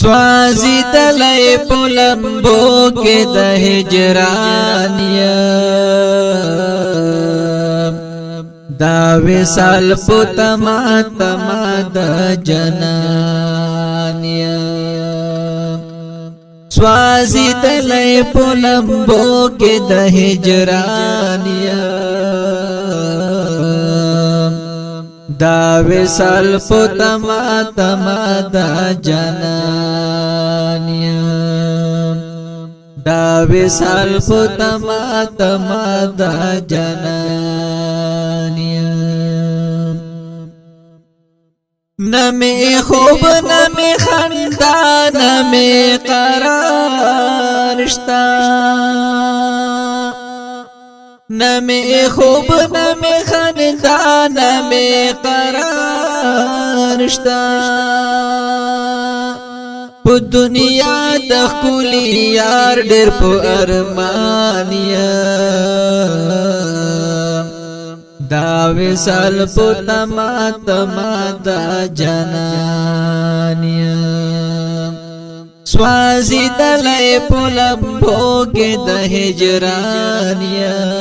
سوازی دلای پلمبو کې د هجران یم دا وصال پتما تما د جنان یم سوازی دلای پلمبو کې د هجران یم دا وصال پتما تما دا جنان یم دا وصال پتما تما دا جنان یم نمی خوب نمی خندا نمی قرار شتا نمی خوب نمی خندا نمی قرار شتا پو دنیا د خکولی یار ډیر پو ارمان یم دا وصال پو تما تما دا جنان یم سوازی دلای پو لمبو کې د هجران یم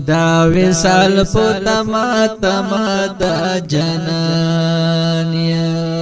دا وصال پو تما تما دا جنان یم